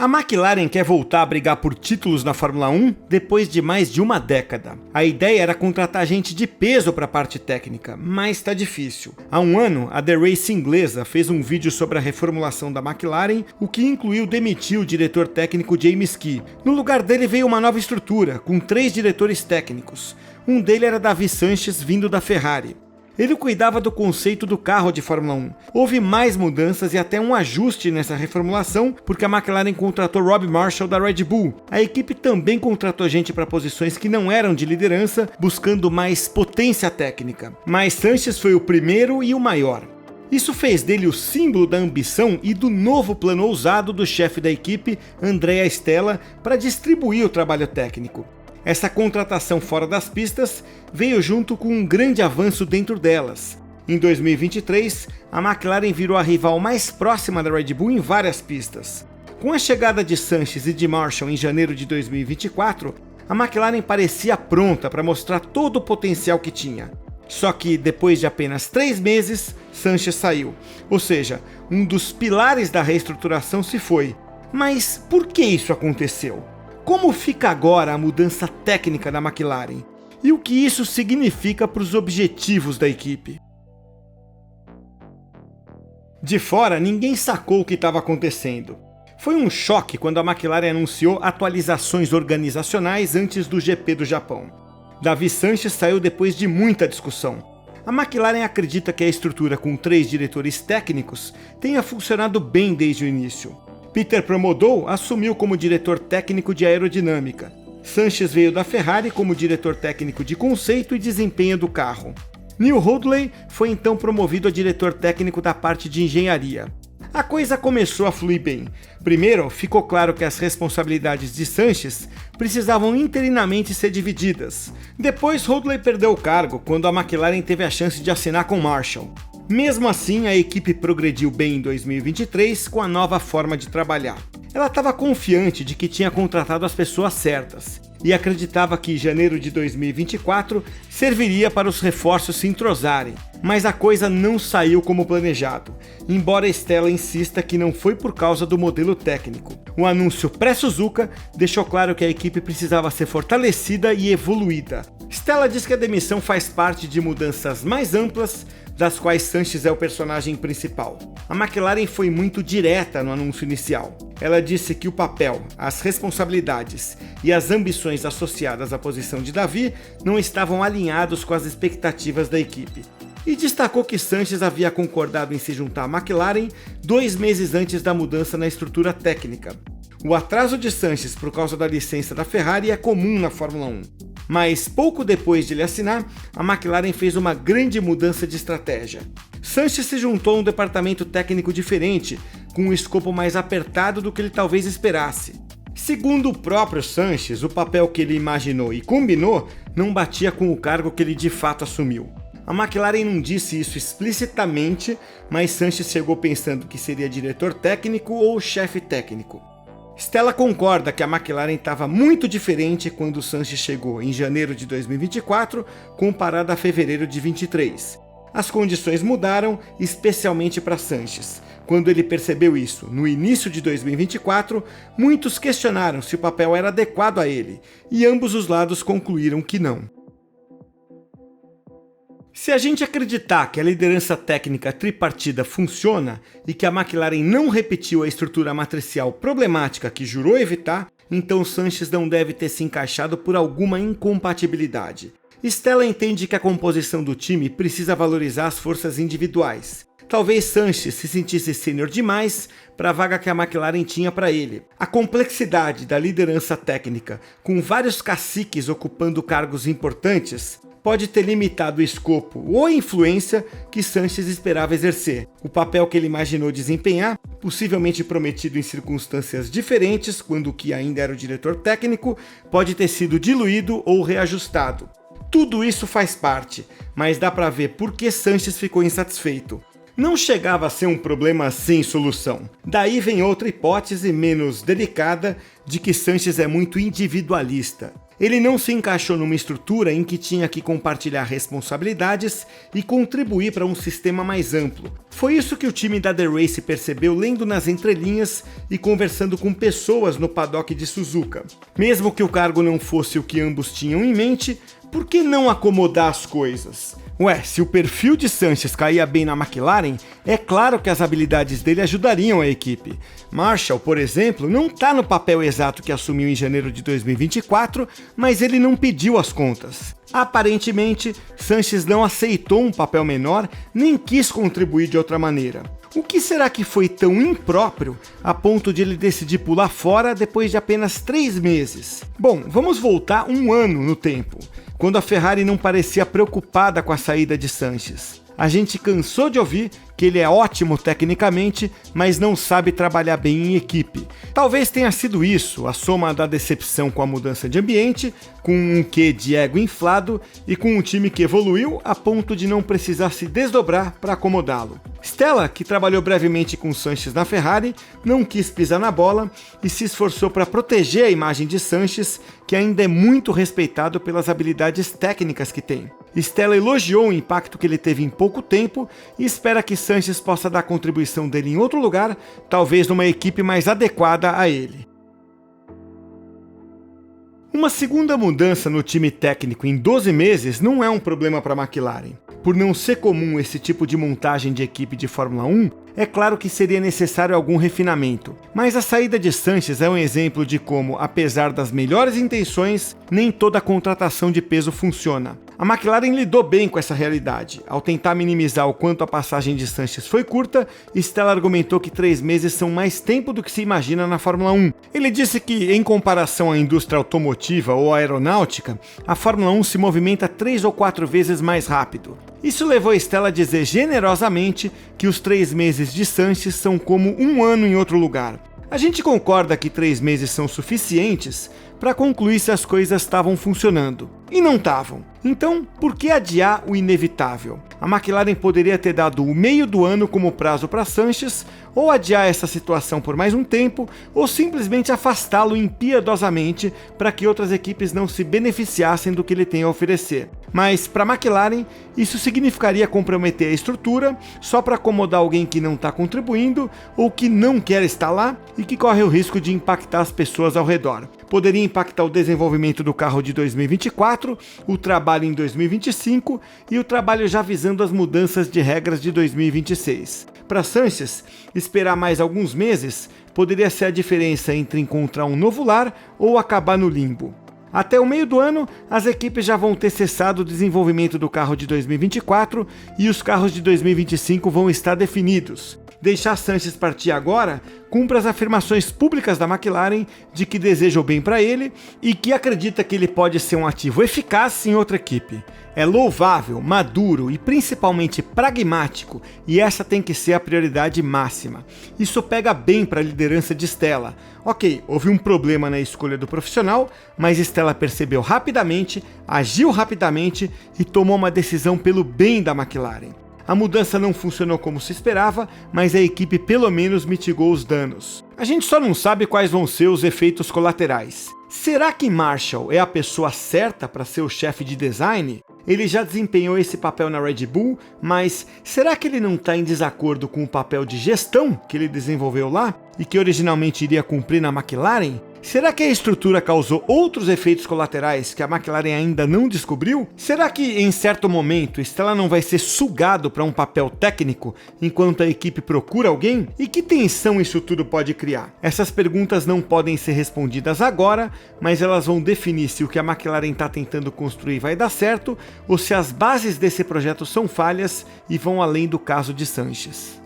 A McLaren quer voltar a brigar por títulos na Fórmula 1 depois de mais de uma década. A ideia era contratar gente de peso para a parte técnica, mas está difícil. Há um ano, a The Race inglesa fez um vídeo sobre a reformulação da McLaren, o que incluiu demitir o diretor técnico James Key. No lugar dele veio uma nova estrutura, com 3 diretores técnicos. Um deles era Davi Sanches, vindo da Ferrari. Ele cuidava do conceito do carro de Fórmula 1. Houve mais mudanças e até um ajuste nessa reformulação, porque a McLaren contratou Rob Marshall da Red Bull. A equipe também contratou gente para posições que não eram de liderança, buscando mais potência técnica. Mas Sanches foi o primeiro e o maior. Isso fez dele o símbolo da ambição e do novo plano ousado do chefe da equipe, Andrea Stella, para distribuir o trabalho técnico. Essa contratação fora das pistas veio junto com um grande avanço dentro delas. Em 2023, a McLaren virou a rival mais próxima da Red Bull em várias pistas. Com a chegada de Sanches e de Marshall em janeiro de 2024, a McLaren parecia pronta para mostrar todo o potencial que tinha. Só que depois de apenas 3 meses, Sanches saiu. Ou seja, um dos pilares da reestruturação se foi. Mas por que isso aconteceu? Como fica agora a mudança técnica da McLaren? E o que isso significa para os objetivos da equipe? De fora, ninguém sacou o que estava acontecendo. Foi um choque quando a McLaren anunciou atualizações organizacionais antes do GP do Japão. Davi Sanches saiu depois de muita discussão. A McLaren acredita que a estrutura com 3 diretores técnicos tenha funcionado bem desde o início. Peter Promodou assumiu como diretor técnico de aerodinâmica. Sanches veio da Ferrari como diretor técnico de conceito e desempenho do carro. Neil Hoadley foi então promovido a diretor técnico da parte de engenharia. A coisa começou a fluir bem. Primeiro, ficou claro que as responsabilidades de Sanches precisavam interinamente ser divididas. Depois, Hoadley perdeu o cargo quando a McLaren teve a chance de assinar com Marshall. Mesmo assim, a equipe progrediu bem em 2023 com a nova forma de trabalhar. Ela estava confiante de que tinha contratado as pessoas certas e acreditava que janeiro de 2024 serviria para os reforços se entrosarem. Mas a coisa não saiu como planejado, embora Stella insista que não foi por causa do modelo técnico. O anúncio pré-Suzuka deixou claro que a equipe precisava ser fortalecida e evoluída. Stella diz que a demissão faz parte de mudanças mais amplas, das quais Sanches é o personagem principal. A McLaren foi muito direta no anúncio inicial. Ela disse que o papel, as responsabilidades e as ambições associadas à posição de Davi não estavam alinhados com as expectativas da equipe. E destacou que Sanches havia concordado em se juntar à McLaren 2 meses antes da mudança na estrutura técnica. O atraso de Sanches por causa da licença da Ferrari é comum na Fórmula 1. Mas pouco depois de ele assinar, a McLaren fez uma grande mudança de estratégia. Sanches se juntou a um departamento técnico diferente, com um escopo mais apertado do que ele talvez esperasse. Segundo o próprio Sanches, o papel que ele imaginou e combinou não batia com o cargo que ele de fato assumiu. A McLaren não disse isso explicitamente, mas Sanches chegou pensando que seria diretor técnico ou chefe técnico. Stella concorda que a McLaren estava muito diferente quando Sanches chegou em janeiro de 2024, comparado a fevereiro de 2023. As condições mudaram, especialmente para Sanches. Quando ele percebeu isso, no início de 2024, muitos questionaram se o papel era adequado a ele, e ambos os lados concluíram que não. Se a gente acreditar que a liderança técnica tripartida funciona e que a McLaren não repetiu a estrutura matricial problemática que jurou evitar, então Sanches não deve ter se encaixado por alguma incompatibilidade. Stella entende que a composição do time precisa valorizar as forças individuais. Talvez Sanches se sentisse sênior demais para a vaga que a McLaren tinha para ele. A complexidade da liderança técnica, com vários caciques ocupando cargos importantes, pode ter limitado o escopo ou a influência que Sanches esperava exercer. O papel que ele imaginou desempenhar, possivelmente prometido em circunstâncias diferentes quando o que ainda era o diretor técnico, pode ter sido diluído ou reajustado. Tudo isso faz parte, mas dá para ver por que Sanches ficou insatisfeito. Não chegava a ser um problema sem solução. Daí vem outra hipótese menos delicada de que Sanches é muito individualista. Ele não se encaixou numa estrutura em que tinha que compartilhar responsabilidades e contribuir para um sistema mais amplo. Foi isso que o time da The Race percebeu lendo nas entrelinhas e conversando com pessoas no paddock de Suzuka. Mesmo que o cargo não fosse o que ambos tinham em mente, por que não acomodar as coisas? Ué, se o perfil de Sainz caía bem na McLaren, é claro que as habilidades dele ajudariam a equipe. Marshall, por exemplo, não está no papel exato que assumiu em janeiro de 2024, mas ele não pediu as contas. Aparentemente, Sainz não aceitou um papel menor, nem quis contribuir de outra maneira. O que será que foi tão impróprio a ponto de ele decidir pular fora depois de apenas 3 meses? Bom, vamos voltar um ano no tempo, quando a Ferrari não parecia preocupada com a saída de Sainz. A gente cansou de ouvir que ele é ótimo tecnicamente, mas não sabe trabalhar bem em equipe. Talvez tenha sido isso, a soma da decepção com a mudança de ambiente, com um quê de ego inflado e com um time que evoluiu a ponto de não precisar se desdobrar para acomodá-lo. Stella, que trabalhou brevemente com Sainz na Ferrari, não quis pisar na bola e se esforçou para proteger a imagem de Sainz, que ainda é muito respeitado pelas habilidades técnicas que tem. Stella elogiou o impacto que ele teve em pouco tempo e espera que Sainz possa dar a contribuição dele em outro lugar, talvez numa equipe mais adequada a ele. Uma segunda mudança no time técnico em 12 meses não é um problema para a McLaren. Por não ser comum esse tipo de montagem de equipe de Fórmula 1, é claro que seria necessário algum refinamento. Mas a saída de Sainz é um exemplo de como, apesar das melhores intenções, nem toda contratação de peso funciona. A McLaren lidou bem com essa realidade. Ao tentar minimizar o quanto a passagem de Sainz foi curta, Stella argumentou que 3 meses são mais tempo do que se imagina na Fórmula 1. Ele disse que, em comparação à indústria automotiva ou aeronáutica, a Fórmula 1 se movimenta 3 ou 4 vezes mais rápido. Isso levou Stella a dizer generosamente que os 3 meses de Sainz são como 1 ano em outro lugar. A gente concorda que 3 meses são suficientes para concluir se as coisas estavam funcionando. E não estavam. Então, por que adiar o inevitável? A McLaren poderia ter dado o meio do ano como prazo para Sainz, ou adiar essa situação por mais um tempo, ou simplesmente afastá-lo impiedosamente para que outras equipes não se beneficiassem do que ele tem a oferecer. Mas, para a McLaren, isso significaria comprometer a estrutura só para acomodar alguém que não está contribuindo ou que não quer estar lá e que corre o risco de impactar as pessoas ao redor. Poderia impactar o desenvolvimento do carro de 2024, o trabalho em 2025 e o trabalho já visando as mudanças de regras de 2026. Para Sainz, esperar mais alguns meses poderia ser a diferença entre encontrar um novo lar ou acabar no limbo. Até o meio do ano, as equipes já vão ter cessado o desenvolvimento do carro de 2024 e os carros de 2025 vão estar definidos. Deixar Sainz partir agora cumpre as afirmações públicas da McLaren de que deseja o bem para ele e que acredita que ele pode ser um ativo eficaz em outra equipe. É louvável, maduro e principalmente pragmático, e essa tem que ser a prioridade máxima. Isso pega bem para a liderança de Stella. Ok, houve um problema na escolha do profissional, mas Stella percebeu rapidamente, agiu rapidamente e tomou uma decisão pelo bem da McLaren. A mudança não funcionou como se esperava, mas a equipe pelo menos mitigou os danos. A gente só não sabe quais vão ser os efeitos colaterais. Será que Marshall é a pessoa certa para ser o chefe de design? Ele já desempenhou esse papel na Red Bull, mas será que ele não está em desacordo com o papel de gestão que ele desenvolveu lá e que originalmente iria cumprir na McLaren? Será que a estrutura causou outros efeitos colaterais que a McLaren ainda não descobriu? Será que, em certo momento, Stella não vai ser sugado para um papel técnico enquanto a equipe procura alguém? E que tensão isso tudo pode criar? Essas perguntas não podem ser respondidas agora, mas elas vão definir se o que a McLaren está tentando construir vai dar certo ou se as bases desse projeto são falhas e vão além do caso de Sainz.